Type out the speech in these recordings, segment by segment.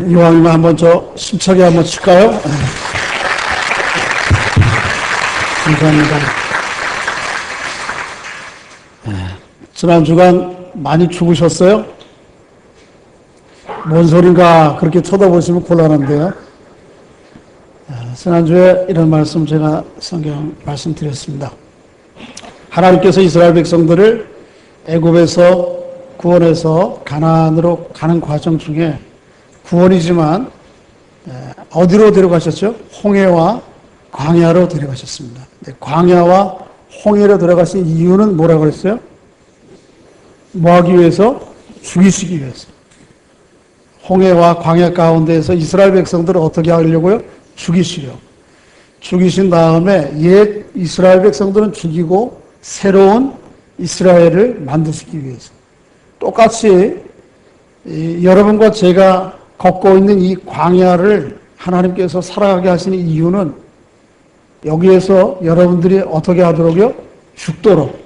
이왕이면 한번 힘차게 한번 칠까요? 감사합니다. 지난 주간 많이 죽으셨어요? 뭔 소린가 그렇게 쳐다보시면 곤란한데요. 지난주에 이런 말씀 제가 성경 말씀드렸습니다. 하나님께서 이스라엘 백성들을 애굽에서 구원해서 가나안으로 가는 과정 중에 구원이지만 어디로 데려가셨죠? 홍해와 광야로 데려가셨습니다. 광야와 홍해로 데려가신 이유는 뭐라고 그랬어요? 뭐 하기 위해서? 죽이시기 위해서. 홍해와 광야 가운데에서 이스라엘 백성들을 어떻게 하려고요? 죽이시려. 죽이신 다음에 옛 이스라엘 백성들은 죽이고 새로운 이스라엘을 만드시기 위해서. 똑같이 여러분과 제가 걷고 있는 이 광야를 하나님께서 살아가게 하시는 이유는 여기에서 여러분들이 어떻게 하도록요? 죽도록.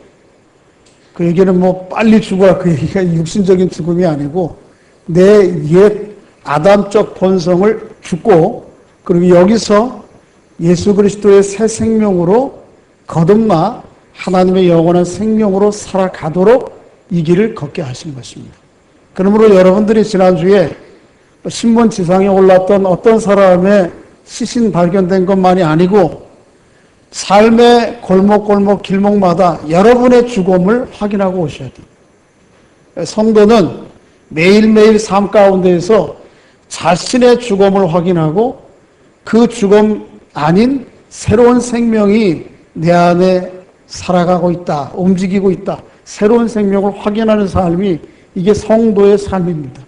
그 얘기는 뭐 빨리 죽어라 그 얘기가 육신적인 죽음이 아니고 내 옛 아담적 본성을 죽고 그리고 여기서 예수 그리스도의 새 생명으로 거듭나 하나님의 영원한 생명으로 살아가도록 이 길을 걷게 하신 것입니다. 그러므로 여러분들이 지난주에 신문 지상에 올랐던 어떤 사람의 시신 발견된 것만이 아니고 삶의 골목골목 길목마다 여러분의 죽음을 확인하고 오셔야 돼요. 성도는 매일매일 삶 가운데에서 자신의 죽음을 확인하고 그 죽음 아닌 새로운 생명이 내 안에 살아가고 있다, 움직이고 있다. 새로운 생명을 확인하는 삶이 이게 성도의 삶입니다.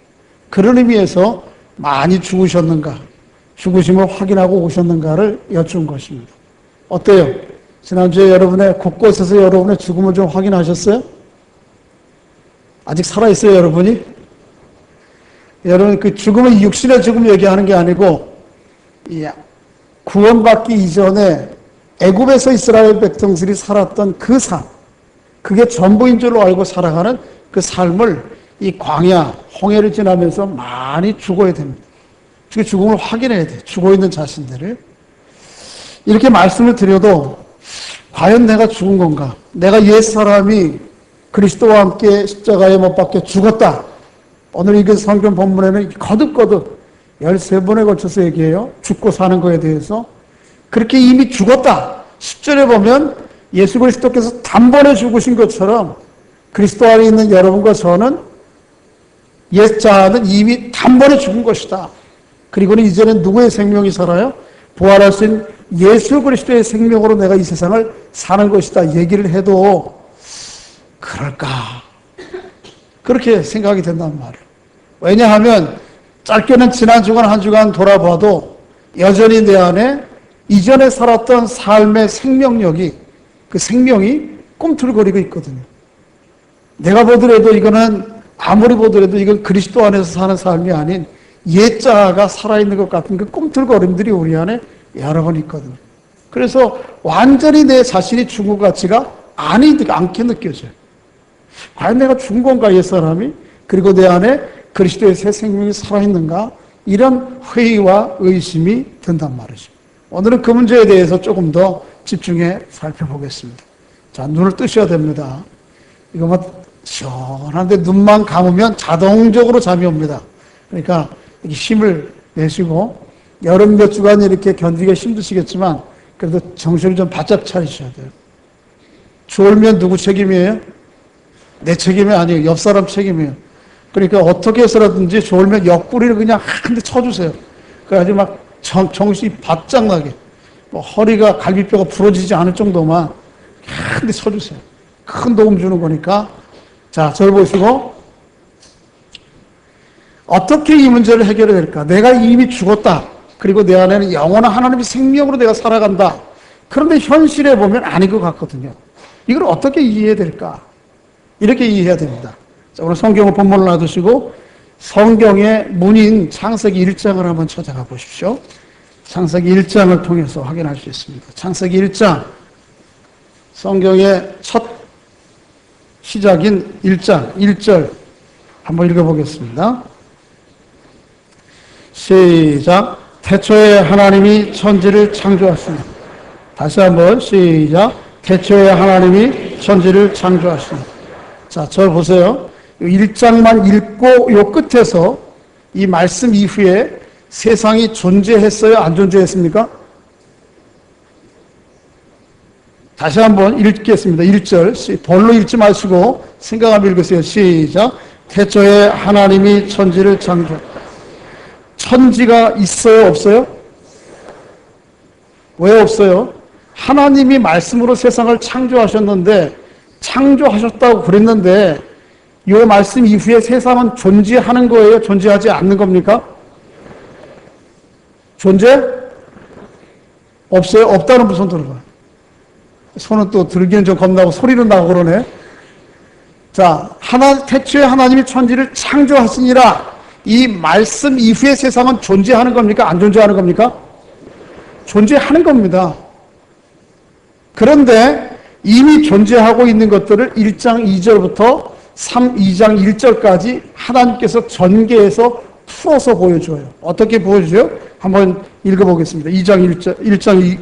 그런 의미에서 많이 죽으셨는가, 죽으심을 확인하고 오셨는가를 여쭌 것입니다. 어때요? 지난주에 여러분의 곳곳에서 여러분의 죽음을 좀 확인하셨어요? 아직 살아있어요, 여러분이? 여러분, 그 죽음은 육신의 죽음 얘기하는 게 아니고, 구원받기 이전에 애굽에서 이스라엘 백성들이 살았던 그 삶, 그게 전부인 줄로 알고 살아가는 그 삶을 이 광야, 홍해를 지나면서 많이 죽어야 됩니다. 그 죽음을 확인해야 돼요. 죽어 있는 자신들을. 이렇게 말씀을 드려도 과연 내가 죽은 건가? 내가 옛사람이 그리스도와 함께 십자가에 못 박혀 죽었다. 오늘 읽은 성경 본문에는 거듭거듭 13번에 걸쳐서 얘기해요. 죽고 사는 거에 대해서. 그렇게 이미 죽었다. 10절에 보면 예수 그리스도께서 단번에 죽으신 것처럼 그리스도 안에 있는 여러분과 저는 옛자는 이미 단번에 죽은 것이다. 그리고는 이제는 누구의 생명이 살아요? 부활하신 예수 그리스도의 생명으로 내가 이 세상을 사는 것이다. 얘기를 해도 그럴까? 그렇게 생각이 된단 말이에요. 왜냐하면 짧게는 지난 주간 한 주간 돌아봐도 여전히 내 안에 이전에 살았던 삶의 생명력이 그 생명이 꿈틀거리고 있거든요. 내가 보더라도 이거는 아무리 보더라도 이건 그리스도 안에서 사는 삶이 아닌 옛자가 살아있는 것 같은 그 꿈틀거림들이 우리 안에 여러 번 있거든요. 그래서 완전히 내 자신이 죽은 것 같지가 않게 느껴져요. 과연 내가 죽은 건가, 옛사람이? 그리고 내 안에 그리스도의 새 생명이 살아있는가? 이런 회의와 의심이 든단 말이죠. 오늘은 그 문제에 대해서 조금 더 집중해 살펴보겠습니다. 자, 눈을 뜨셔야 됩니다. 이거 뭐 시원한데 눈만 감으면 자동적으로 잠이 옵니다. 그러니까 이렇게 힘을 내시고 여름 몇 주간 이렇게 견디기가 힘드시겠지만 그래도 정신을 좀 바짝 차리셔야 돼요. 졸면 누구 책임이에요? 내 책임이 아니에요. 옆 사람 책임이에요. 그러니까 어떻게 해서라든지 졸면 옆구리를 그냥 한 대 쳐주세요. 그래가지고 막 정신이 바짝 나게. 뭐 허리가 갈비뼈가 부러지지 않을 정도만 한 대 쳐주세요. 큰 도움 주는 거니까. 자, 저를 보시고 어떻게 이 문제를 해결해야 될까? 내가 이미 죽었다. 그리고 내 안에는 영원한 하나님의 생명으로 내가 살아간다. 그런데 현실에 보면 아닌 것 같거든요. 이걸 어떻게 이해해야 될까? 이렇게 이해해야 됩니다. 자, 오늘 성경을 본문을 놔두시고 성경의 문인 창세기 1장을 한번 찾아가 보십시오. 창세기 1장을 통해서 확인할 수 있습니다. 창세기 1장, 성경의 첫 시작인 1장 1절 한번 읽어보겠습니다. 시작. 태초에 하나님이 천지를 창조하시니. 다시 한번 시작. 태초에 하나님이 천지를 창조하시니. 자, 저 보세요. 1장만 읽고 요 끝에서 이 말씀 이후에 세상이 존재했어요? 안 존재했습니까? 다시 한번 읽겠습니다. 1절. 벌로 읽지 마시고 생각하며 읽으세요. 시작. 태초에 하나님이 천지를 창조. 천지가 있어요? 없어요? 왜 없어요? 하나님이 말씀으로 세상을 창조하셨는데, 창조하셨다고 그랬는데, 이 말씀 이후에 세상은 존재하는 거예요? 존재하지 않는 겁니까? 존재? 없어요? 없다는 무슨 들어봐요. 손은 또 들기는 좀 겁나고 소리는 나고 그러네. 자, 태초에 하나님이 천지를 창조하시니라. 이 말씀 이후에 세상은 존재하는 겁니까? 안 존재하는 겁니까? 존재하는 겁니다. 그런데 이미 존재하고 있는 것들을 1장 2절부터 2장 1절까지 하나님께서 전개해서 풀어서 보여줘요. 어떻게 보여줘요? 한번 읽어보겠습니다. 1장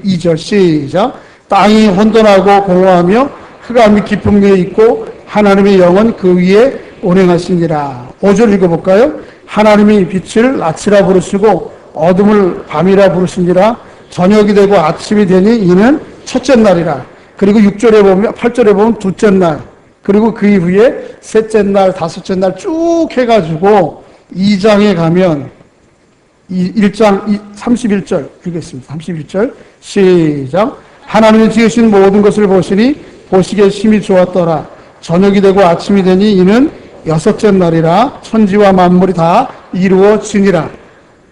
2절 시작. 땅이 혼돈하고 공허하며 흑암이 깊은 위에 있고 하나님의 영은 그 위에 운행하시니라. 5절 읽어볼까요? 하나님이 빛을 낮이라 부르시고 어둠을 밤이라 부르시니라. 저녁이 되고 아침이 되니 이는 첫째 날이라. 그리고 8절에 보면 둘째 날, 그리고 그 이후에 셋째 날, 다섯째 날 쭉 해가지고 2장에 가면 1장 31절 읽겠습니다. 31절 시작. 하나님이 지으신 모든 것을 보시니 보시기에 심히 좋았더라. 저녁이 되고 아침이 되니 이는 여섯째 날이라. 천지와 만물이 다 이루어지니라.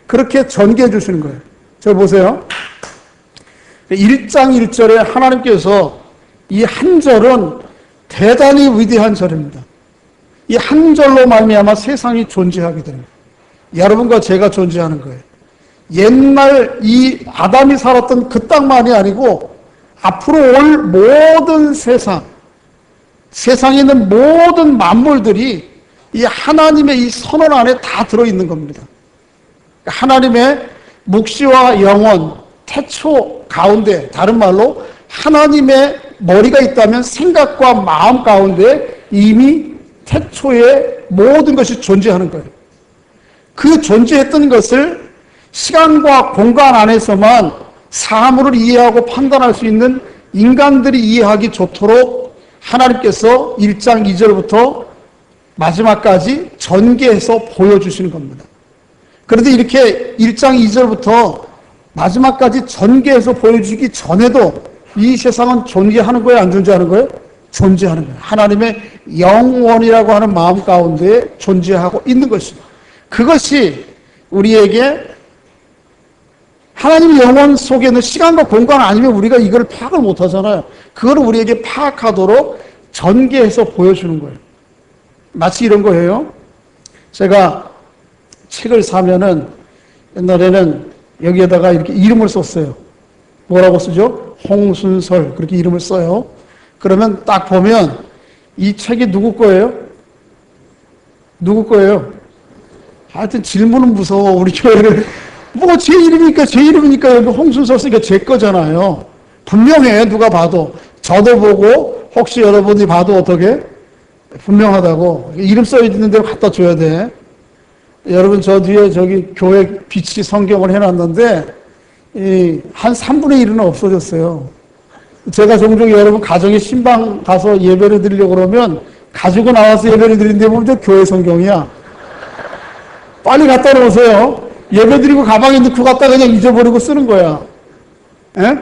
그렇게 전개해 주시는 거예요. 저 보세요. 1장 1절에 하나님께서 이 한 절은 대단히 위대한 절입니다. 이 한 절로 말미암아 세상이 존재하게 됩니다. 여러분과 제가 존재하는 거예요. 옛날 이 아담이 살았던 그 땅만이 아니고 앞으로 올 모든 세상에 있는 모든 만물들이 이 하나님의 이 선언 안에 다 들어있는 겁니다. 하나님의 묵시와 영원, 태초 가운데, 다른 말로 하나님의 머리가 있다면 생각과 마음 가운데 이미 태초에 모든 것이 존재하는 거예요. 그 존재했던 것을 시간과 공간 안에서만 사물을 이해하고 판단할 수 있는 인간들이 이해하기 좋도록 하나님께서 1장 2절부터 마지막까지 전개해서 보여주시는 겁니다. 그런데 이렇게 1장 2절부터 마지막까지 전개해서 보여주기 전에도 이 세상은 존재하는 거예요? 안 존재하는 거예요? 존재하는 거예요. 하나님의 영원이라고 하는 마음 가운데 존재하고 있는 것입니다. 그것이 우리에게 하나님의 영원 속에는 시간과 공간 아니면 우리가 이걸 파악을 못 하잖아요. 그걸 우리에게 파악하도록 전개해서 보여주는 거예요. 마치 이런 거예요. 제가 책을 사면은 옛날에는 여기에다가 이렇게 이름을 썼어요. 뭐라고 쓰죠? 홍순설. 그렇게 이름을 써요. 그러면 딱 보면 이 책이 누구 거예요? 누구 거예요? 하여튼 질문은 무서워. 우리 교회를. 뭐 제 이름이니까 여기 홍순설 쓰니까 제 거잖아요. 분명해. 누가 봐도. 저도 보고 혹시 여러분이 봐도 어떻게? 분명하다고. 이름 써있는 대로 갖다 줘야 돼. 여러분 저 뒤에 저기 교회 빛이 성경을 해놨는데 한 3분의 1은 없어졌어요. 제가 종종 여러분 가정에 신방 가서 예배를 드리려고 그러면 가지고 나와서 예배를 드리는데 보면 저 교회 성경이야. 빨리 갖다 놓으세요. 예배 드리고 가방에 넣고 갔다 그냥 잊어버리고 쓰는 거야. 예?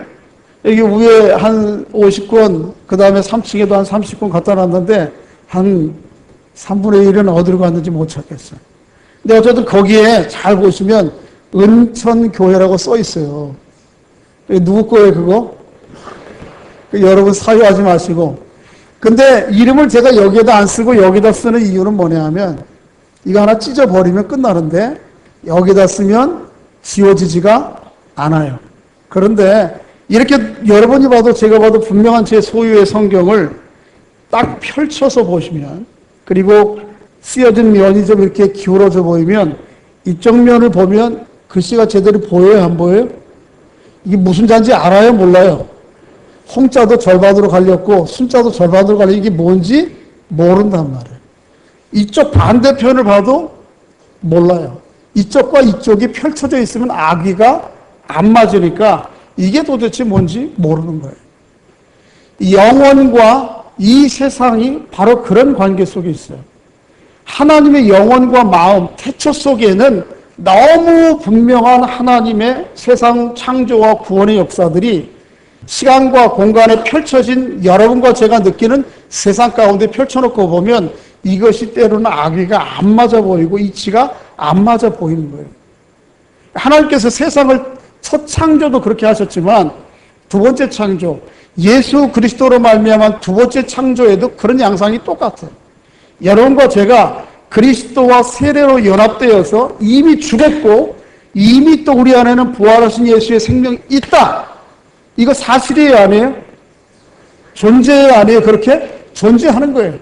여기 위에 한 50권, 그 다음에 3층에도 한 30권 갖다 놨는데 한 3분의 1은 어디로 갔는지 못 찾겠어요. 근데 어쨌든 거기에 잘 보시면 은천교회라고 써 있어요. 누구 거예요, 그거? 여러분 사유하지 마시고. 근데 이름을 제가 여기에다 안 쓰고 여기다 쓰는 이유는 뭐냐 하면 이거 하나 찢어버리면 끝나는데 여기다 쓰면 지워지지가 않아요. 그런데 이렇게 여러분이 봐도 제가 봐도 분명한 제 소유의 성경을 딱 펼쳐서 보시면 그리고 쓰여진 면이 좀 이렇게 기울어져 보이면 이쪽 면을 보면 글씨가 제대로 보여요, 안 보여요? 이게 무슨 자인지 알아요, 몰라요? 홍자도 절반으로 갈렸고 순자도 절반으로 갈려. 이게 뭔지 모른단 말이에요. 이쪽 반대편을 봐도 몰라요. 이쪽과 이쪽이 펼쳐져 있으면 아귀가 안 맞으니까 이게 도대체 뭔지 모르는 거예요. 영혼과 이 세상이 바로 그런 관계 속에 있어요. 하나님의 영혼과 마음, 태초 속에는 너무 분명한 하나님의 세상 창조와 구원의 역사들이 시간과 공간에 펼쳐진 여러분과 제가 느끼는 세상 가운데 펼쳐놓고 보면 이것이 때로는 아귀가 안 맞아 보이고 이치가 안 맞아 보이는 거예요. 하나님께서 세상을 첫 창조도 그렇게 하셨지만 두 번째 창조, 예수 그리스도로 말미암은 두 번째 창조에도 그런 양상이 똑같아요. 여러분과 제가 그리스도와 세례로 연합되어서 이미 죽었고 이미 또 우리 안에는 부활하신 예수의 생명이 있다. 이거 사실이에요, 아니에요? 존재예요, 아니에요? 그렇게 존재하는 거예요.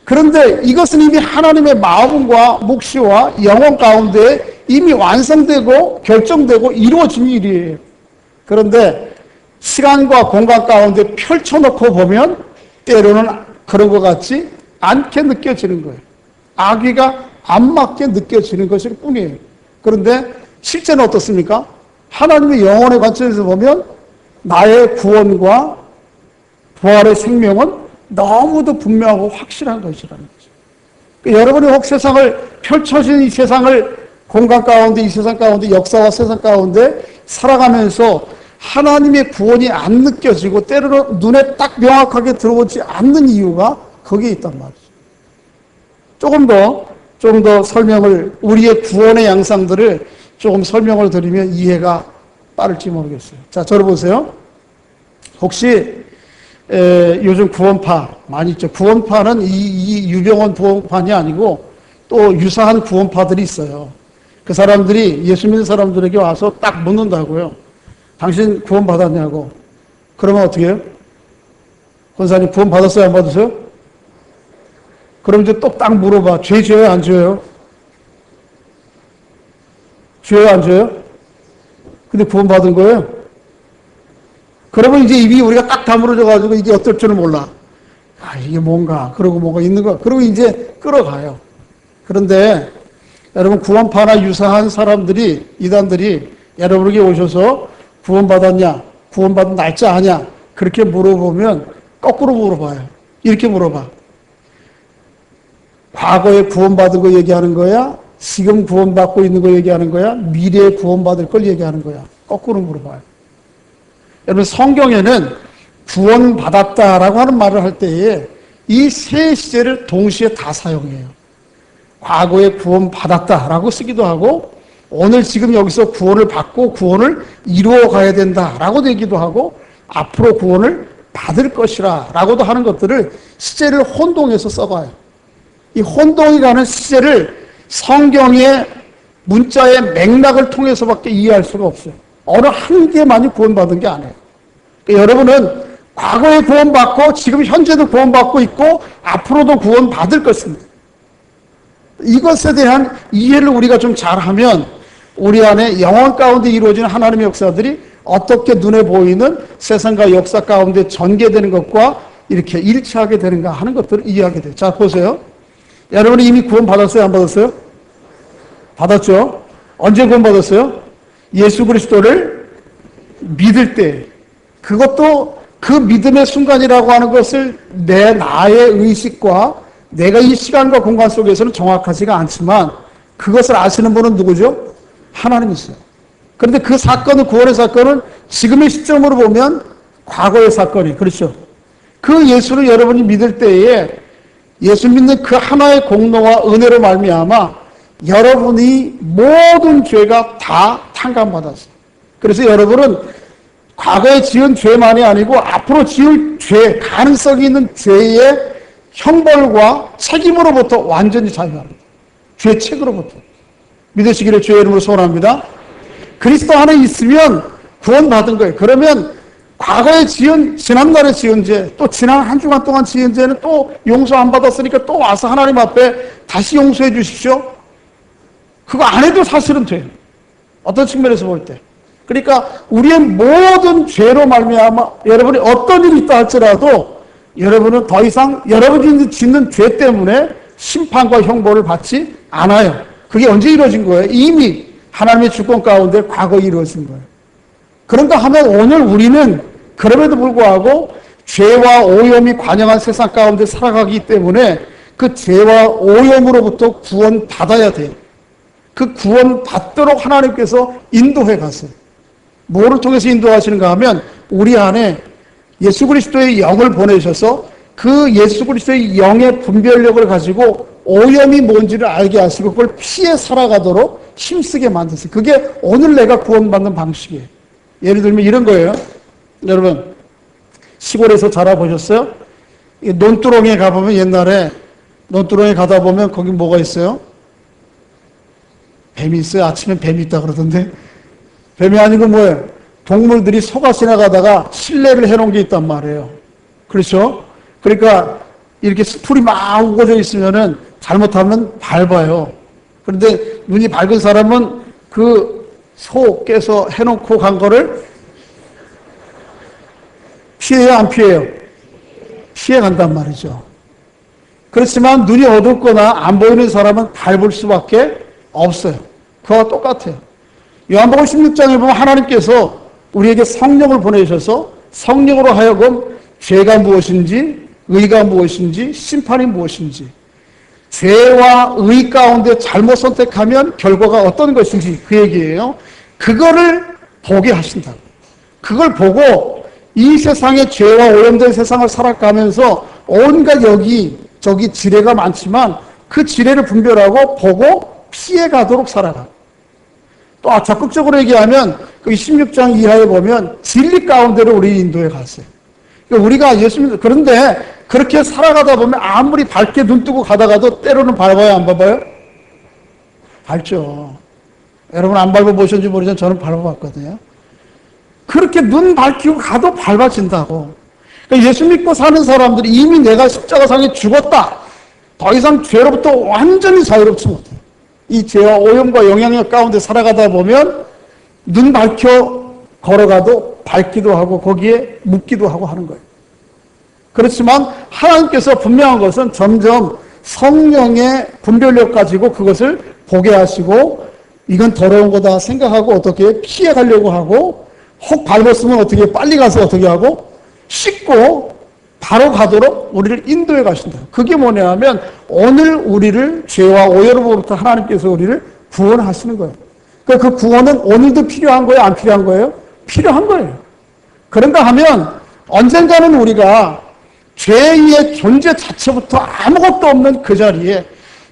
그런데 이것은 이미 하나님의 마음과 묵시와 영혼 가운데 이미 완성되고 결정되고 이루어진 일이에요. 그런데 시간과 공간 가운데 펼쳐놓고 보면 때로는 그런 것 같지 않게 느껴지는 거예요. 아기가 안 맞게 느껴지는 것일 뿐이에요. 그런데 실제는 어떻습니까? 하나님의 영혼의 관점에서 보면 나의 구원과 부활의 생명은 너무도 분명하고 확실한 것이라는 거죠. 그러니까 여러분이 혹 세상을 펼쳐진 이 세상을 공간 가운데 이 세상 가운데 역사와 세상 가운데 살아가면서 하나님의 구원이 안 느껴지고 때로는 눈에 딱 명확하게 들어오지 않는 이유가 거기에 있단 말이죠. 조금 더 설명을, 우리의 구원의 양상들을 조금 설명을 드리면 이해가 빠를지 모르겠어요. 자, 저를 보세요. 혹시 요즘 구원파 많이 있죠. 구원파는 이 유병원 구원파이 아니고 또 유사한 구원파들이 있어요. 그 사람들이 예수 믿는 사람들에게 와서 딱 묻는다고요. 당신 구원 받았냐고. 그러면 어떻게 해요? 권사님 구원 받았어요? 안 받았어요? 그럼 이제 또 딱 물어봐. 죄 지어요? 안 지어요? 죄요? 안 지어요? 근데 구원 받은 거예요? 그러면 이제 입이 우리가 딱 다물어져가지고 이게 어떨 줄은 몰라. 아, 이게 뭔가, 그러고 뭐가 있는 거. 그러고 이제 끌어가요. 그런데 여러분 구원파나 유사한 사람들이, 이단들이 여러분에게 오셔서 구원받았냐? 구원받은 날짜 아냐? 그렇게 물어보면 거꾸로 물어봐요. 이렇게 물어봐. 과거에 구원받은 거 얘기하는 거야? 지금 구원받고 있는 거 얘기하는 거야? 미래에 구원받을 걸 얘기하는 거야? 거꾸로 물어봐요. 여러분 성경에는 구원받았다라고 하는 말을 할 때에 이 세 시제를 동시에 다 사용해요. 과거에 구원받았다라고 쓰기도 하고 오늘 지금 여기서 구원을 받고 구원을 이루어 가야 된다라고도 얘기도 하고 앞으로 구원을 받을 것이라 라고도 하는 것들을 시제를 혼동해서 써봐요. 이 혼동이라는 시제를 성경의 문자의 맥락을 통해서밖에 이해할 수가 없어요. 어느 한 개만이 구원받은 게 아니에요. 그러니까 여러분은 과거에 구원받고 지금 현재도 구원받고 있고 앞으로도 구원받을 것입니다. 이것에 대한 이해를 우리가 좀 잘하면 우리 안에 영혼 가운데 이루어지는 하나님의 역사들이 어떻게 눈에 보이는 세상과 역사 가운데 전개되는 것과 이렇게 일치하게 되는가 하는 것들을 이해하게 돼요. 자, 보세요. 여러분이 이미 구원 받았어요? 안 받았어요? 받았죠? 언제 구원 받았어요? 예수 그리스도를 믿을 때. 그것도 그 믿음의 순간이라고 하는 것을 나의 의식과 내가 이 시간과 공간 속에서는 정확하지가 않지만 그것을 아시는 분은 누구죠? 하나님이세요. 그런데 그 사건은, 구원의 사건은 지금의 시점으로 보면 과거의 사건이에요. 그렇죠? 그 예수를 여러분이 믿을 때에 예수 믿는 그 하나의 공로와 은혜로 말미암아 여러분이 모든 죄가 다 탕감받았어요. 그래서 여러분은 과거에 지은 죄만이 아니고 앞으로 지을 죄, 가능성이 있는 죄의 형벌과 책임으로부터 완전히 자유합니다. 죄책으로부터. 믿으시기를 주의 이름으로 소원합니다. 그리스도 안에 있으면 구원받은 거예요. 그러면 과거에 지난날에 지은 죄, 또 지난 한 주간 동안 지은 죄는 또 용서 안 받았으니까 또 와서 하나님 앞에 다시 용서해 주십시오. 그거 안 해도 사실은 돼요. 어떤 측면에서 볼 때. 그러니까 우리의 모든 죄로 말미암아 여러분이 어떤 일이 있다 할지라도 여러분은 더 이상 여러분이 짓는 죄 때문에 심판과 형벌을 받지 않아요. 그게 언제 이루어진 거예요? 이미 하나님의 주권 가운데 과거에 이루어진 거예요. 그런가 하면 오늘 우리는 그럼에도 불구하고 죄와 오염이 관영한 세상 가운데 살아가기 때문에 그 죄와 오염으로부터 구원받아야 돼요. 그 구원받도록 하나님께서 인도해 가세요. 뭐를 통해서 인도하시는가 하면 우리 안에 예수 그리스도의 영을 보내셔서 그 예수 그리스도의 영의 분별력을 가지고 오염이 뭔지를 알게 하시고 그걸 피해 살아가도록 힘쓰게 만드세요. 그게 오늘 내가 구원받는 방식이에요. 예를 들면 이런 거예요. 여러분 시골에서 자라보셨어요? 논두렁에 가보면 옛날에 논두렁에 가다 보면 거기 뭐가 있어요? 뱀이 있어요. 아침에 뱀이 있다 그러던데 뱀이 아니고 뭐예요? 동물들이 속아 지나가다가 실내를 해놓은 게 있단 말이에요. 그렇죠? 그러니까 이렇게 풀이 막 우거져 있으면은 잘못하면 밟아요. 그런데 눈이 밝은 사람은 그 소 깨서 해놓고 간 거를 피해요, 안 피해요? 피해 간단 말이죠. 그렇지만 눈이 어둡거나 안 보이는 사람은 밟을 수밖에 없어요. 그와 똑같아요. 요한복음 16장에 보면 하나님께서 우리에게 성령을 보내셔서 성령으로 하여금 죄가 무엇인지 의가 무엇인지 심판이 무엇인지 죄와 의 가운데 잘못 선택하면 결과가 어떤 것인지 그 얘기예요. 그거를 보게 하신다. 그걸 보고 이 세상의 죄와 오염된 세상을 살아가면서 온갖 여기 저기 지뢰가 많지만 그 지뢰를 분별하고 보고 피해가도록 살아가. 또 적극적으로 얘기하면 그 16장 이하에 보면 진리 가운데로 우리 인도에 갔어요. 그러니까 우리가 예수님 그런데 그렇게 살아가다 보면 아무리 밝게 눈 뜨고 가다가도 때로는 밟아요, 안 밟아요? 밟죠. 여러분 안 밟아보셨는지 모르지만 저는 밟아봤거든요. 그렇게 눈 밝히고 가도 밟아진다고. 그러니까 예수 믿고 사는 사람들이 이미 내가 십자가상에 죽었다. 더 이상 죄로부터 완전히 자유롭지 못해. 이 죄와 오염과 영향력 가운데 살아가다 보면 눈 밝혀 걸어가도 밟기도 하고 거기에 묻기도 하고 하는 거예요. 그렇지만 하나님께서 분명한 것은 점점 성령의 분별력 가지고 그것을 보게 하시고 이건 더러운 거다 생각하고 어떻게 피해가려고 하고 혹 밟았으면 어떻게 빨리 가서 어떻게 하고 씻고 바로 가도록 우리를 인도해 가신다. 그게 뭐냐 하면 오늘 우리를 죄와 오염으로부터 하나님께서 우리를 구원하시는 거예요. 그러니까 그 구원은 오늘도 필요한 거예요? 안 필요한 거예요? 필요한 거예요. 그런가 하면 언젠가는 우리가 죄의 존재 자체부터 아무것도 없는 그 자리에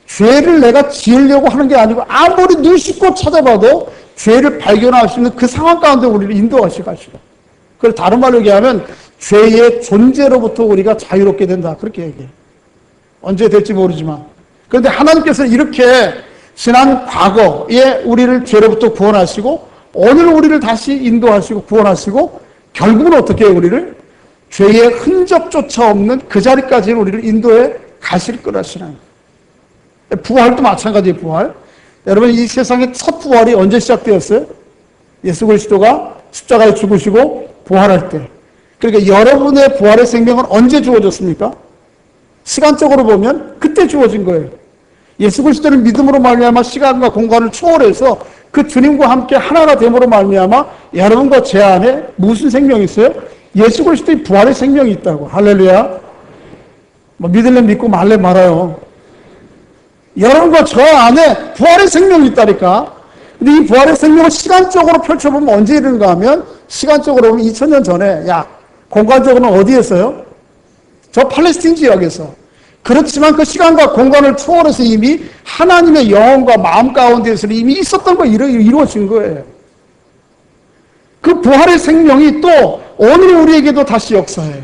죄를 내가 지으려고 하는 게 아니고 아무리 눈 씻고 찾아봐도 죄를 발견할 수 있는 그 상황 가운데 우리를 인도하시고 가시고. 그걸 다른 말로 얘기하면 죄의 존재로부터 우리가 자유롭게 된다. 그렇게 얘기해요. 언제 될지 모르지만. 그런데 하나님께서 이렇게 지난 과거에 우리를 죄로부터 구원하시고 오늘 우리를 다시 인도하시고 구원하시고 결국은 어떻게 해요? 우리를 죄의 흔적조차 없는 그 자리까지 우리를 인도해 가실 거라시는 거예요. 부활도 마찬가지예요. 부활. 여러분 이 세상의 첫 부활이 언제 시작되었어요? 예수 그리스도가 십자가에 죽으시고 부활할 때. 그러니까 여러분의 부활의 생명은 언제 주어졌습니까? 시간적으로 보면 그때 주어진 거예요. 예수 그리스도를 믿음으로 말미암아 시간과 공간을 초월해서 그 주님과 함께 하나가 됨으로 말미암아 여러분과 제 안에 무슨 생명이 있어요? 예수 그리스도의 부활의 생명이 있다고. 할렐루야. 뭐 믿을래 믿고 말래 말아요. 여러분과 저 안에 부활의 생명이 있다니까. 근데 이 부활의 생명을 시간적으로 펼쳐보면 언제 이르는가 하면 시간적으로 보면 2000년 전에 공간적으로는 어디에서요? 저 팔레스틴 지역에서. 그렇지만 그 시간과 공간을 초월해서 이미 하나님의 영혼과 마음 가운데에서 이미 있었던 거 이루어진 거예요. 그 부활의 생명이 또 오늘 우리에게도 다시 역사해요.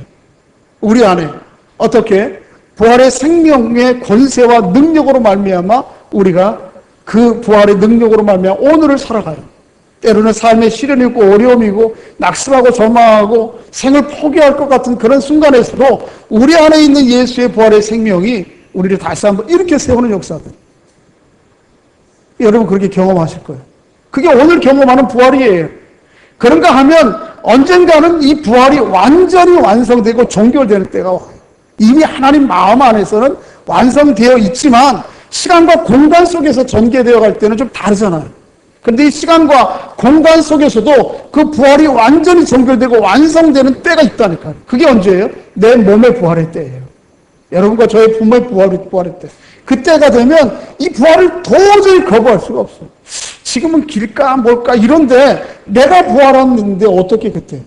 우리 안에. 어떻게? 부활의 생명의 권세와 능력으로 말미암아 우리가 그 부활의 능력으로 말미암아 오늘을 살아가요. 때로는 삶의 시련이 있고 어려움이 있고 낙심하고 절망하고 생을 포기할 것 같은 그런 순간에서도 우리 안에 있는 예수의 부활의 생명이 우리를 다시 한번 이렇게 세우는 역사들. 여러분 그렇게 경험하실 거예요. 그게 오늘 경험하는 부활이에요. 그런가 하면 언젠가는 이 부활이 완전히 완성되고 종결되는 때가 와요. 이미 하나님 마음 안에서는 완성되어 있지만 시간과 공간 속에서 전개되어 갈 때는 좀 다르잖아요. 그런데 이 시간과 공간 속에서도 그 부활이 완전히 종결되고 완성되는 때가 있다니까요. 그게 언제예요? 내 몸의 부활의 때예요. 여러분과 저의 부모의 부활의 때. 그때가 되면 이 부활을 도저히 거부할 수가 없어요. 지금은 길까 뭘까 이런데 내가 부활했는데 어떻게 그때.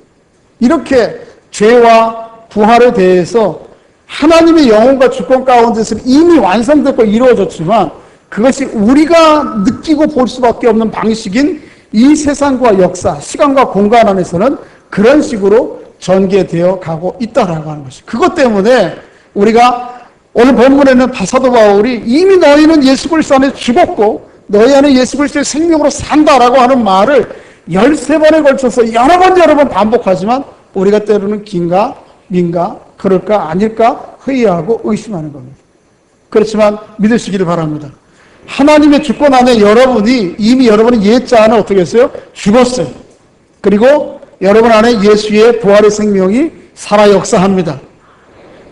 이렇게 죄와 부활에 대해서 하나님의 영혼과 주권 가운데서 이미 완성됐고 이루어졌지만 그것이 우리가 느끼고 볼 수밖에 없는 방식인 이 세상과 역사, 시간과 공간 안에서는 그런 식으로 전개되어 가고 있다라고 하는 것이. 그것 때문에 우리가 오늘 본문에는 사도 바울이 이미 너희는 예수 그리스도 안에 죽었고 너희 안에 예수 그리스도의 생명으로 산다라고 하는 말을 13번에 걸쳐서 여러 번 반복하지만 우리가 때로는 긴가 민가 그럴까 아닐까 회의하고 의심하는 겁니다. 그렇지만 믿으시기를 바랍니다. 하나님의 주권 안에 이미 여러분의 옛자 안에 어떻게 했어요? 죽었어요. 그리고 여러분 안에 예수의 부활의 생명이 살아 역사합니다.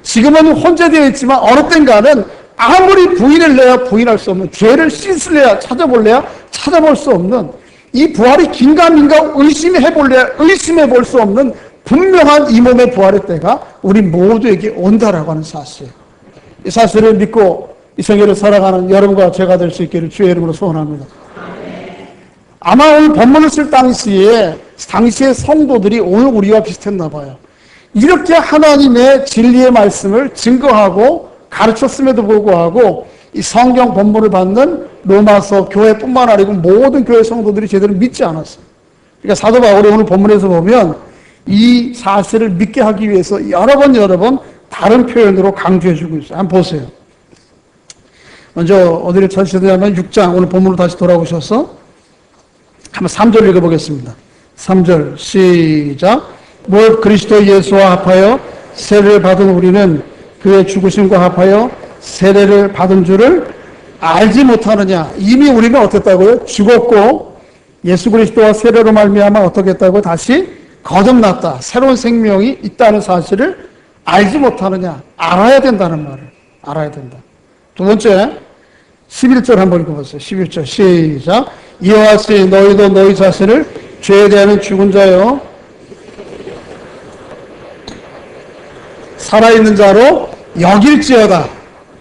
지금은 혼재되어 있지만 어느 땐가는 아무리 부인을 내야 부인할 수 없는, 죄를 씻을래야 찾아볼래야 찾아볼 수 없는, 이 부활이 긴가 민가 의심해볼래야 의심해볼 수 없는 분명한 이 몸의 부활의 때가 우리 모두에게 온다라고 하는 사실. 이 사실을 믿고 이 세계를 살아가는 여러분과 제가 될 수 있기를 주의 이름으로 소원합니다. 아마 오늘 본문을 쓸 당시에 성도들이 오늘 우리와 비슷했나 봐요. 이렇게 하나님의 진리의 말씀을 증거하고 가르쳤음에도 불구하고 이 성경 본문을 받는 로마서 교회뿐만 아니고 모든 교회 성도들이 제대로 믿지 않았어요. 그러니까 사도 바울이 오늘 본문에서 보면 이 사실을 믿게 하기 위해서 여러 번 다른 표현으로 강조해 주고 있어요. 한번 보세요. 먼저 어디를 찾으시냐면 6장 오늘 본문으로 다시 돌아오셔서 한번 3절 읽어보겠습니다. 3절 시작. 무엇 그리스도 예수와 합하여 세례를 받은 우리는 그의 죽으심과 합하여 세례를 받은 줄을 알지 못하느냐. 이미 우리는 어땠다고요? 죽었고 예수 그리스도와 세례로 말미암아 어떻게 했다고? 다시 거듭났다. 새로운 생명이 있다는 사실을 알지 못하느냐. 알아야 된다는 말을 알아야 된다. 두 번째 11절 한번 읽어보세요. 11절 시작. 이와 같이 너희도 너희 자신을 죄에 대한 죽은 자요 살아있는 자로 여길지어다.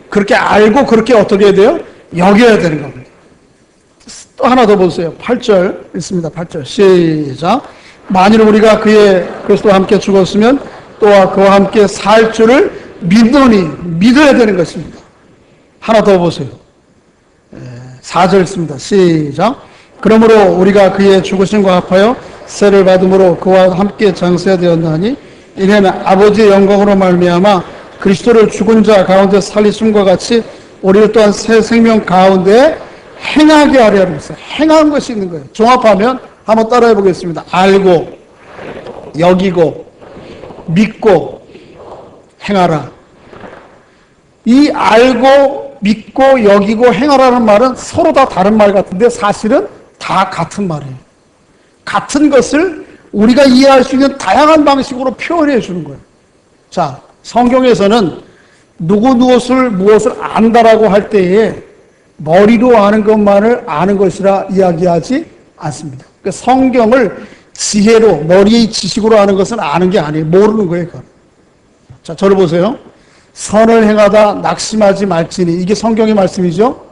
그렇게 알고 그렇게 어떻게 해야 돼요? 여겨야 되는 겁니다. 또 하나 더 보세요. 8절 읽습니다. 8절 시작. 만일 우리가 그리스도와 함께 죽었으면 또한 그와 함께 살 줄을 믿어야 되는 것입니다. 하나 더 보세요. 4절 읽습니다. 시작. 그러므로 우리가 그의 죽으심과 합하여 세를 받음으로 그와 함께 장세되었나니 이는 아버지의 영광으로 말미암아 그리스도를 죽은 자 가운데 살리심과 같이 우리를 또한 새 생명 가운데 행하게 하려는 것을 행한 것이 있는 거예요. 종합하면 한번 따라해 보겠습니다. 알고 여기고 믿고 행하라. 이 알고 믿고 여기고 행하라는 말은 서로 다 다른 말 같은데 사실은 다 같은 말이에요. 같은 것을 우리가 이해할 수 있는 다양한 방식으로 표현해 주는 거예요. 자, 성경에서는 무엇을 안다라고 할 때에 머리로 아는 것만을 아는 것이라 이야기하지 않습니다. 그러니까 성경을 지혜로, 머리의 지식으로 아는 것은 아는 게 아니에요. 모르는 거예요. 그건. 자, 저를 보세요. 선을 행하다 낙심하지 말지니. 이게 성경의 말씀이죠?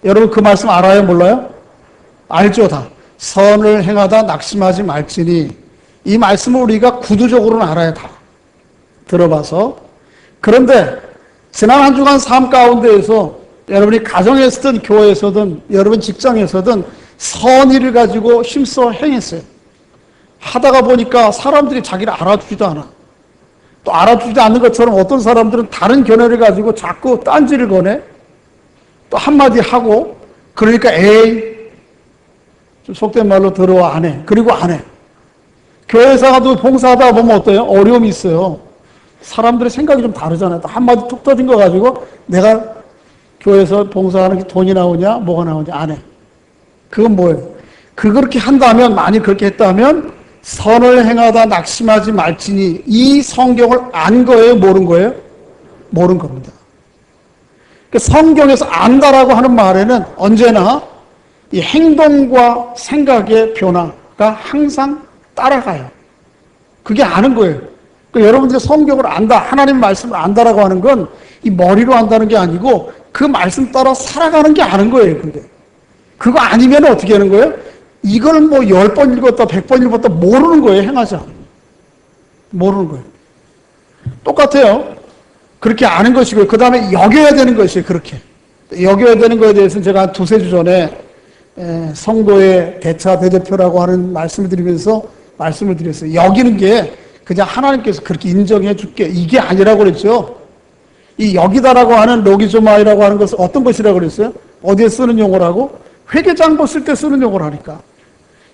여러분 그 말씀 알아요? 몰라요? 알죠, 다. 선을 행하다 낙심하지 말지니. 이 말씀을 우리가 구두적으로는 알아요, 다. 들어봐서. 그런데 지난 한 주간 삶 가운데에서 여러분이 가정에서든 교회에서든 여러분 직장에서든 선의를 가지고 힘써 행했어요. 하다가 보니까 사람들이 자기를 알아주지도 않아. 또 알아주지 않는 것처럼 어떤 사람들은 다른 견해를 가지고 자꾸 딴지를 거네. 또 한마디 하고 그러니까 에이 좀 속된 말로 들어와 안 해. 그리고 안 해. 교회에서 가도 봉사하다 보면 어때요? 어려움이 있어요. 사람들의 생각이 좀 다르잖아요. 또 한마디 툭 터진 거 가지고 내가 교회에서 봉사하는 게 돈이 나오냐 뭐가 나오냐 안 해. 그건 뭐예요? 그렇게 한다면, 만약 그렇게 했다면 선을 행하다 낙심하지 말지니, 이 성경을 안 거예요? 모른 거예요? 모른 겁니다. 성경에서 안다라고 하는 말에는 언제나 이 행동과 생각의 변화가 항상 따라가요. 그게 아는 거예요. 여러분들이 성경을 안다, 하나님 말씀을 안다라고 하는 건 이 머리로 안다는 게 아니고 그 말씀 따라 살아가는 게 아는 거예요. 근데 그거 아니면 어떻게 하는 거예요? 이걸 뭐 10번 읽었다 100번 읽었다 모르는 거예요. 행하지 않아요. 모르는 거예요. 똑같아요. 그렇게 아는 것이고요. 그 다음에 여겨야 되는 것이에요. 그렇게 여겨야 되는 것에 대해서는 제가 한 두세 주 전에 성도의 대차 대대표라고 하는 말씀을 드리면서 말씀을 드렸어요. 여기는 게 그냥 하나님께서 그렇게 인정해 줄게, 이게 아니라고 그랬죠. 이 여기다라고 하는 로기조마이라고 하는 것은 어떤 것이라고 그랬어요? 어디에 쓰는 용어라고? 회계장부 쓸 때 쓰는 용어를 하니까.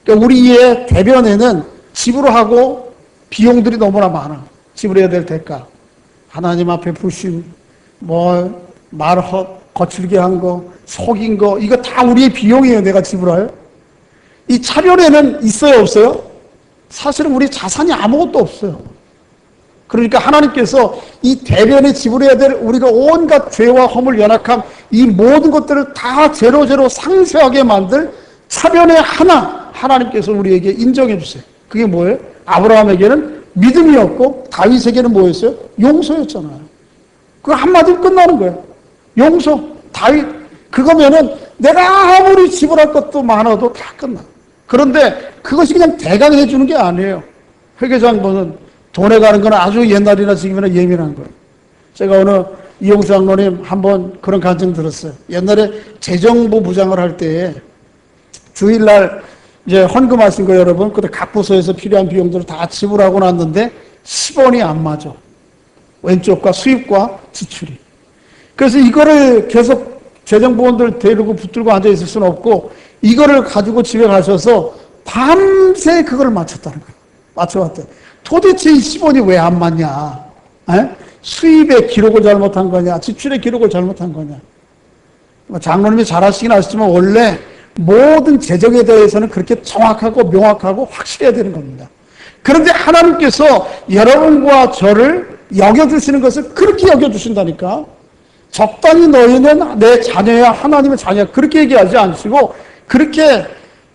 그러니까 우리의 대변에는 지불을 하고 비용들이 너무나 많아. 지불해야 될 대가. 하나님 앞에 부심, 말 거칠게 한 거, 속인 거, 이거 다 우리의 비용이에요. 내가 지불할. 이 차변에는 있어요, 없어요? 사실은 우리 자산이 아무것도 없어요. 그러니까 하나님께서 이 대변에 지불해야 될 우리가 온갖 죄와 허물, 연약함, 이 모든 것들을 다 제로제로 상세하게 만들 차변에 하나님께서 우리에게 인정해 주세요. 그게 뭐예요? 아브라함에게는 믿음이었고 다윗에게는 뭐였어요? 용서였잖아요. 그 한마디로 끝나는 거예요. 용서, 다윗. 그거면은 내가 아무리 지불할 것도 많아도 다 끝나. 그런데 그것이 그냥 대강해 주는 게 아니에요. 회계장부는 돈에 가는 건 아주 옛날이나 지금이나 예민한 거예요. 제가 오늘 이용수 장로님 한번 그런 간증 들었어요. 옛날에 재정부 부장을 할 때 주일날 이제 헌금하신 거 여러분, 그때 각 부서에서 필요한 비용들을 다 지불하고 났는데 10원이 안 맞아. 왼쪽과 수입과 지출이. 그래서 이거를 계속 재정부원들 데리고 붙들고 앉아 있을 수는 없고 이거를 가지고 집에 가셔서 밤새 그걸 맞췄다는 거예요. 맞춰봤대. 도대체 이 10원이 왜 안 맞냐? 에? 수입의 기록을 잘못한 거냐? 지출의 기록을 잘못한 거냐? 장로님이 잘 아시긴 아시지만 원래 모든 재정에 대해서는 그렇게 정확하고 명확하고 확실해야 되는 겁니다. 그런데 하나님께서 여러분과 저를 여겨주시는 것을 그렇게 여겨주신다니까. 적당히 너희는 내 자녀야, 하나님의 자녀야, 그렇게 얘기하지 않으시고 그렇게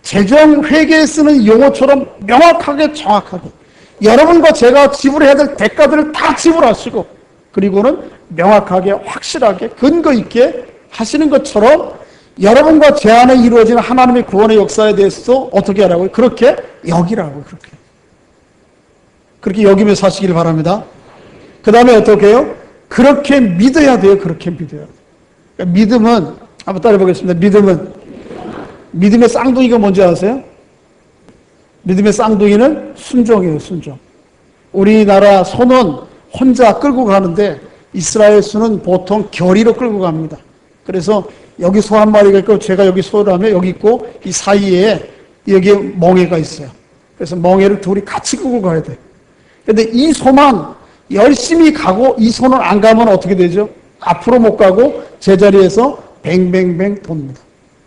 재정 회계에 쓰는 용어처럼 명확하게 정확하게 여러분과 제가 지불해야 될 대가들을 다 지불하시고 그리고는 명확하게 확실하게 근거 있게 하시는 것처럼 여러분과 제 안에 이루어지는 하나님의 구원의 역사에 대해서도 어떻게 하라고요? 그렇게 여기라고요. 그렇게 여기며 사시길 바랍니다. 그 다음에 어떻게 해요? 그렇게 믿어야 돼요. 그렇게 믿어야 돼요. 그러니까 믿음은 한번 따라해 보겠습니다. 믿음의 쌍둥이가 뭔지 아세요? 믿음의 쌍둥이는 순종이에요. 순종. 우리나라 소는 혼자 끌고 가는데 이스라엘 소는 보통 결의로 끌고 갑니다. 그래서 여기 소 한 마리가 있고 제가 여기 소라면 여기 있고 이 사이에 여기에 멍에가 있어요. 그래서 멍에를 둘이 같이 끌고 가야 돼요. 그런데 이 소만 열심히 가고 이 소는 안 가면 어떻게 되죠? 앞으로 못 가고 제자리에서 뱅뱅뱅 돕니다.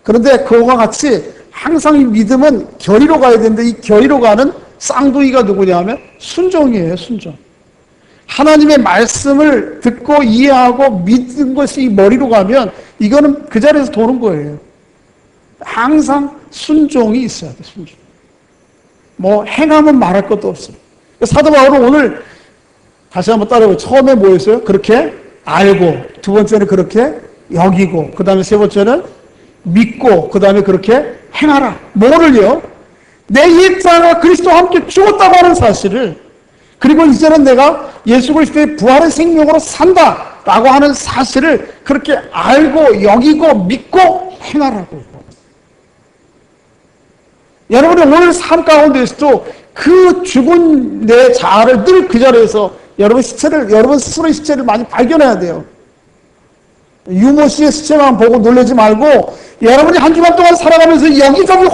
그런데 그거와 같이 항상 이 믿음은 결의로 가야 되는데 이 결의로 가는 쌍둥이가 누구냐면 순종이에요. 순종. 하나님의 말씀을 듣고 이해하고 믿은 것이 머리로 가면 이거는 그 자리에서 도는 거예요. 항상 순종이 있어야 돼. 순종. 행하면 말할 것도 없어요. 사도 바울은 오늘 다시 한번 따라해보세요. 처음에 뭐였어요? 그렇게 알고, 두 번째는 그렇게 여기고, 그 다음에 세 번째는 믿고, 그 다음에 그렇게 행하라. 뭐를요? 내 옛자가 그리스도와 함께 죽었다고 하는 사실을, 그리고 이제는 내가 예수 그리스도의 부활의 생명으로 산다라고 하는 사실을 그렇게 알고 여기고 믿고 행하라고. 여러분의 오늘 삶 가운데서도 그 죽은 내 자아를 늘 그 자리에서 여러분 스스로의 시체를 많이 발견해야 돼요. 유모 씨의 시체만 보고 놀라지 말고 여러분이 한 주간 동안 살아가면서 여기저기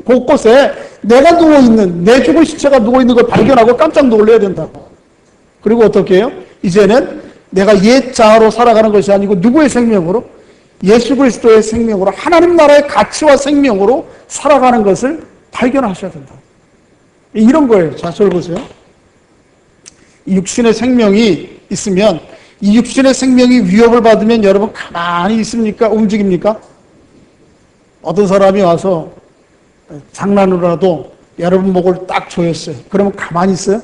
곳곳에 내가 누워있는, 내 죽은 시체가 누워있는 걸 발견하고 깜짝 놀라야 된다고. 그리고 어떻게 해요? 이제는 내가 옛 자아로 살아가는 것이 아니고 누구의 생명으로? 예수 그리스도의 생명으로 하나님 나라의 가치와 생명으로 살아가는 것을 발견하셔야 된다. 이런 거예요. 자, 저를 보세요. 이 육신의 생명이 있으면 이 육신의 생명이 위협을 받으면 여러분 가만히 있습니까? 움직입니까? 어떤 사람이 와서 장난으로라도 여러분 목을 딱 조였어요. 그러면 가만히 있어요?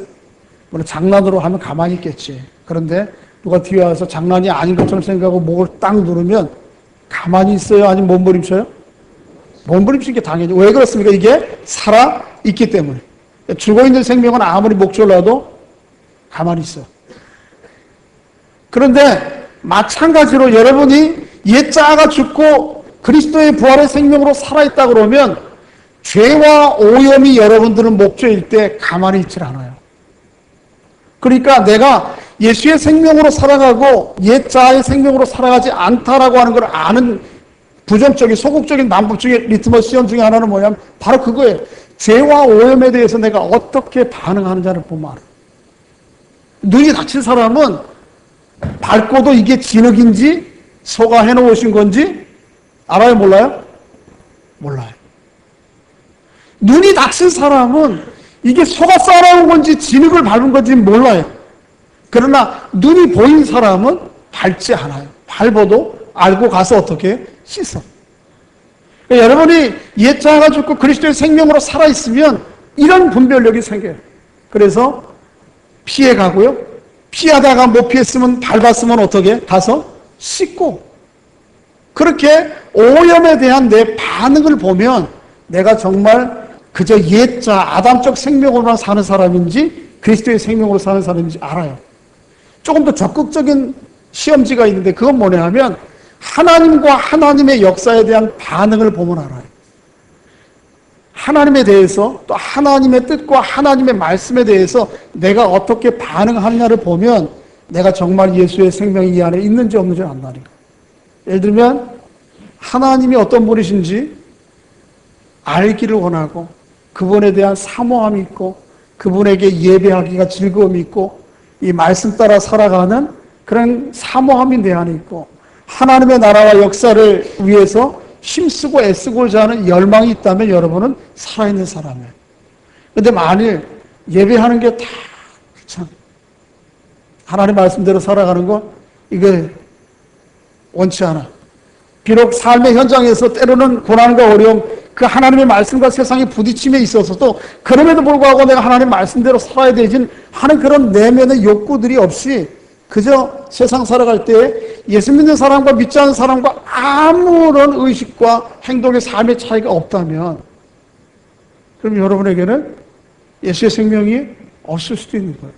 물론 장난으로 하면 가만히 있겠지. 그런데 누가 뒤에 와서 장난이 아닌 것처럼 생각하고 목을 딱 누르면 가만히 있어요? 아니면 몸부림쳐요? 몸부림치는 게 당연히. 왜 그렇습니까? 이게 살아있기 때문에. 죽어있는 생명은 아무리 목 졸라도 가만히 있어요. 그런데 마찬가지로 여러분이 옛자아가 죽고 그리스도의 부활의 생명으로 살아있다 그러면 죄와 오염이 여러분들은 목조일 때 가만히 있질 않아요. 그러니까 내가 예수의 생명으로 살아가고 옛자아의 생명으로 살아가지 않다라고 하는 걸 아는 부정적인 소극적인 남북적인 리트머스 시험 중에 하나는 뭐냐면 바로 그거예요. 죄와 오염에 대해서 내가 어떻게 반응하는지를 보면 알아요. 눈이 다친 사람은 밟고도 이게 진흙인지 소가 해놓으신 건지 알아요? 몰라요? 몰라요. 눈이 다친 사람은 이게 소가 쌓아놓은 건지 진흙을 밟은 건지 몰라요. 그러나 눈이 보인 사람은 밟지 않아요. 밟아도 알고 가서 어떻게 씻어. 그러니까 여러분이 옛자아가 죽고 그리스도의 생명으로 살아있으면 이런 분별력이 생겨요. 그래서 피해가고요. 피하다가 못 피했으면 밟았으면 어떻게 가서 씻고. 그렇게 오염에 대한 내 반응을 보면 내가 정말 그저 옛자 아담적 생명으로만 사는 사람인지 그리스도의 생명으로 사는 사람인지 알아요. 조금 더 적극적인 시험지가 있는데 그건 뭐냐 하면 하나님과 하나님의 역사에 대한 반응을 보면 알아요. 하나님에 대해서 또 하나님의 뜻과 하나님의 말씀에 대해서 내가 어떻게 반응하느냐를 보면 내가 정말 예수의 생명이 이 안에 있는지 없는지 안다니까. 예를 들면 하나님이 어떤 분이신지 알기를 원하고 그분에 대한 사모함이 있고 그분에게 예배하기가 즐거움이 있고 이 말씀 따라 살아가는 그런 사모함이 내 안에 있고 하나님의 나라와 역사를 위해서 힘쓰고 애쓰고자 하는 열망이 있다면 여러분은 살아있는 사람이에요. 그런데 만일 예배하는 게 다 참 하나님 말씀대로 살아가는 거 이게 원치 않아. 비록 삶의 현장에서 때로는 고난과 어려움 그 하나님의 말씀과 세상의 부딪힘에 있어서도 그럼에도 불구하고 내가 하나님 말씀대로 살아야 되진 하는 그런 내면의 욕구들이 없이 그저 세상 살아갈 때 예수 믿는 사람과 믿지 않는 사람과 아무런 의식과 행동의 삶의 차이가 없다면 그럼 여러분에게는 예수의 생명이 없을 수도 있는 거예요.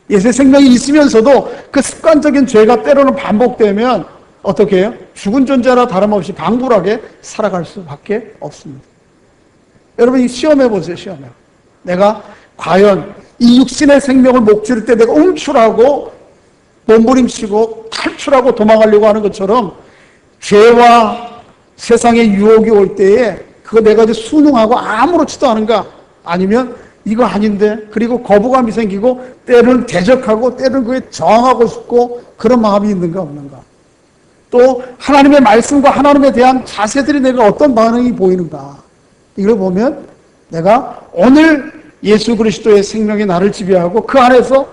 예수의 생명이 있으면서도 그 습관적인 죄가 때로는 반복되면 어떻게 해요? 죽은 존재나 다름없이 방불하게 살아갈 수밖에 없습니다. 여러분 시험해 보세요. 시험해. 내가 과연 이 육신의 생명을 목줄일 때 내가 움츠라고 몸부림치고 탈출하고 도망가려고 하는 것처럼 죄와 세상의 유혹이 올 때에 그거 내가 이제 순응하고 아무렇지도 않은가? 아니면 이거 아닌데 그리고 거부감이 생기고 때로는 대적하고 때로는 그에 저항하고 싶고 그런 마음이 있는가 없는가? 또 하나님의 말씀과 하나님에 대한 자세들이 내가 어떤 반응이 보이는가? 이걸 보면 내가 오늘 예수 그리스도의 생명이 나를 지배하고 그 안에서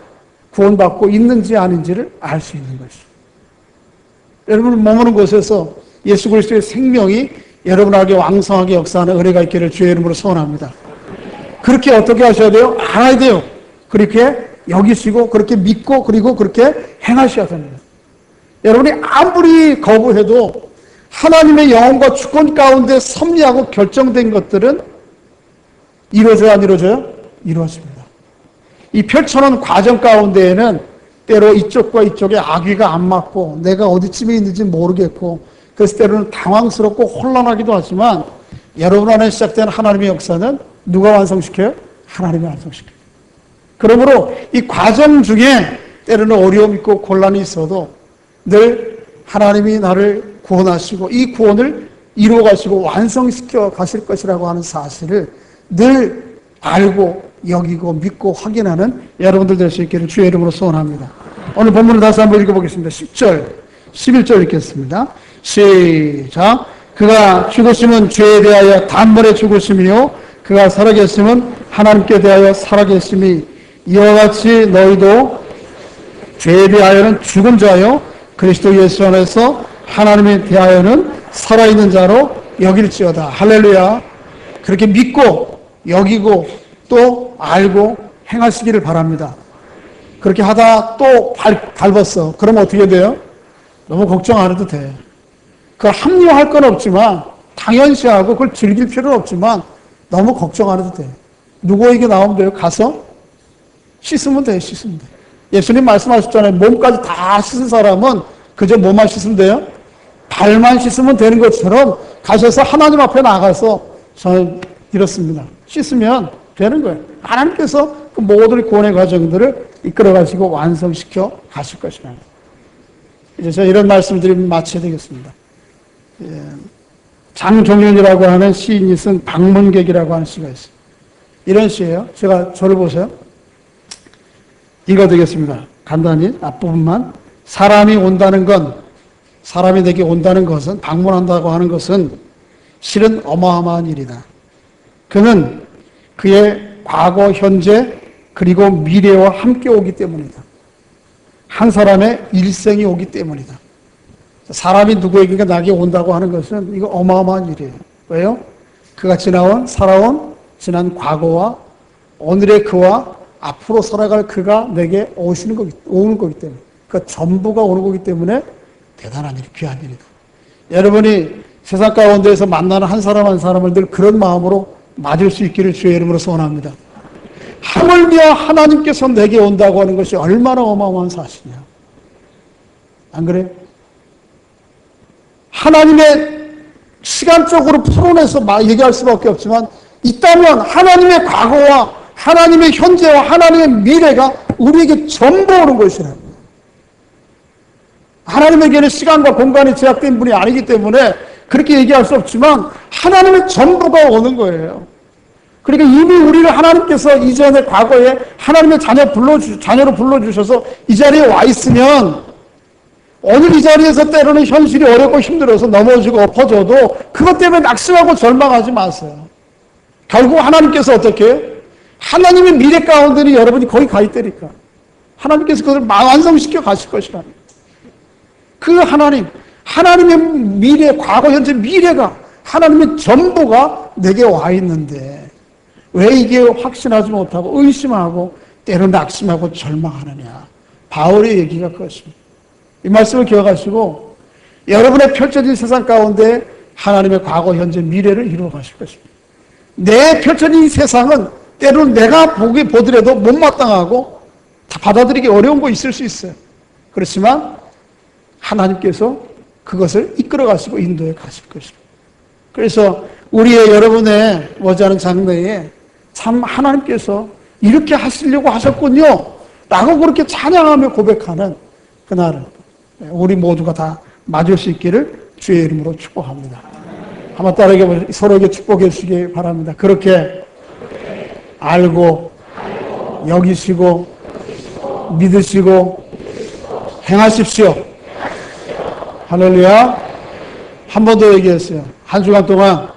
구원받고 있는지 아닌지를 알 수 있는 것이죠. 여러분 머무는 곳에서 예수 그리스도의 생명이 여러분에게 왕성하게 역사하는 은혜가 있기를 주의 이름으로 소원합니다. 그렇게 어떻게 하셔야 돼요? 알아야 돼요. 그렇게 여기시고 그렇게 믿고 그리고 그렇게 행하셔야 됩니다. 여러분이 아무리 거부해도 하나님의 영혼과 주권 가운데 섭리하고 결정된 것들은 이루어져요? 안 이루어져요? 이루어집니다. 이 펼쳐놓은 과정 가운데에는 때로 이쪽과 이쪽에 악위가 안 맞고 내가 어디쯤에 있는지 모르겠고 그래서 때로는 당황스럽고 혼란하기도 하지만 여러분 안에 시작된 하나님의 역사는 누가 완성시켜요? 하나님이 완성시켜요. 그러므로 이 과정 중에 때로는 어려움 있고 곤란이 있어도 늘 하나님이 나를 구원하시고 이 구원을 이루어 가시고 완성시켜 가실 것이라고 하는 사실을 늘 알고 여기고 믿고 확인하는 여러분들 될 수 있기를 주의 이름으로 소원합니다. 오늘 본문을 다시 한번 읽어보겠습니다. 10절, 11절 읽겠습니다. 시작. 그가 죽으심은 죄에 대하여 단번에 죽으심이요 그가 살아계심은 하나님께 대하여 살아계심이 이와 같이 너희도 죄에 대하여는 죽은 자요 그리스도 예수 안에서 하나님에 대하여는 살아있는 자로 여길지어다. 할렐루야. 그렇게 믿고 여기고 또 알고 행하시기를 바랍니다. 그렇게 하다 또 밟았어. 그럼 어떻게 돼요? 너무 걱정 안 해도 돼. 그걸 합리화할 건 없지만 당연시하고 그걸 즐길 필요는 없지만 너무 걱정 안 해도 돼. 누구에게 나오면 돼요? 가서 씻으면 돼요. 씻으면 돼. 예수님 말씀하셨잖아요. 몸까지 다 씻은 사람은 그저 몸만 씻으면 돼요? 발만 씻으면 되는 것처럼 가셔서 하나님 앞에 나가서 저는 이렇습니다. 씻으면 되는 거예요. 하나님께서 그 모든 구원의 과정들을 이끌어 가시고 완성시켜 가실 것이다. 이제 제가 이런 말씀을 드리면 마쳐야 되겠습니다. 장종윤이라고 하는 시인이 쓴 방문객이라고 하는 시가 있어요. 이런 시예요. 제가 저를 보세요. 읽어드리겠습니다. 간단히 앞부분만. 사람이 내게 온다는 것은, 방문한다고 하는 것은 실은 어마어마한 일이다. 그는 그의 과거, 현재, 그리고 미래와 함께 오기 때문이다. 한 사람의 일생이 오기 때문이다. 사람이 누구에게 나에게 온다고 하는 것은 이거 어마어마한 일이에요. 왜요? 그가 살아온 지난 과거와 오늘의 그와 앞으로 살아갈 그가 내게 오는 거기 때문에. 그 전부가 오는 거기 때문에 대단한 일, 귀한 일이다. 여러분이 세상 가운데에서 만나는 한 사람 한 사람을 늘 그런 마음으로 맞을 수 있기를 주의 이름으로 소원합니다. 하물며 하나님께서 내게 온다고 하는 것이 얼마나 어마어마한 사실이냐. 안 그래요? 하나님의 시간적으로 풀어내서 얘기할 수밖에 없지만 있다면 하나님의 과거와 하나님의 현재와 하나님의 미래가 우리에게 전부 오는 것이라. 하나님에게는 시간과 공간이 제약된 분이 아니기 때문에 그렇게 얘기할 수 없지만 하나님의 전부가 오는 거예요. 그러니까 이미 우리를 하나님께서 이전에 과거에 하나님의 자녀로 불러주셔서 이 자리에 와 있으면 오늘 이 자리에서 때로는 현실이 어렵고 힘들어서 넘어지고 엎어져도 그것 때문에 낙심하고 절망하지 마세요. 결국 하나님께서 어떻게 해요? 하나님의 미래 가운데는 여러분이 거기 가 있다니까. 하나님께서 그것을 완성시켜 가실 것이라. 그 하나님의 미래, 과거, 현재, 미래가 하나님의 전부가 내게 와 있는데 왜 이게 확신하지 못하고 의심하고 때로 낙심하고 절망하느냐. 바울의 얘기가 그것입니다. 이 말씀을 기억하시고 여러분의 펼쳐진 세상 가운데 하나님의 과거, 현재, 미래를 이루어 가실 것입니다. 내 펼쳐진 세상은 때로는 내가 보더라도 못마땅하고 받아들이기 어려운 거 있을 수 있어요. 그렇지만 하나님께서 그것을 이끌어 가시고 인도해 가실 것입니다. 그래서 여러분의 머지않은 장래에 참 하나님께서 이렇게 하시려고 하셨군요 라고 그렇게 찬양하며 고백하는 그날을 우리 모두가 다 맞을 수 있기를 주의 이름으로 축복합니다. 한번 따르게 서로에게 축복해 주시기 바랍니다. 그렇게 알고 여기시고 믿으시고 행하십시오. 할렐루야. 한 번 더 얘기했어요. 한 주간 동안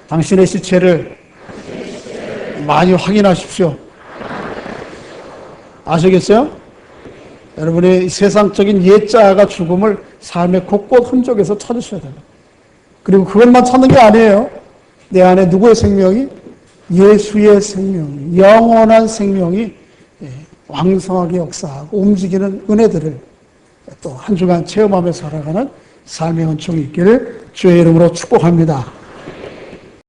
당신의 시체를 많이 확인하십시오. 아시겠어요? 여러분의 세상적인 옛자아가 죽음을 삶의 곳곳 흔적에서 찾으셔야 됩니다. 그리고 그것만 찾는 게 아니에요. 내 안에 누구의 생명이? 예수의 생명이, 영원한 생명이 왕성하게 역사하고 움직이는 은혜들을 또 한 주간 체험하며 살아가는 삶의 은총이 있기를 주의 이름으로 축복합니다.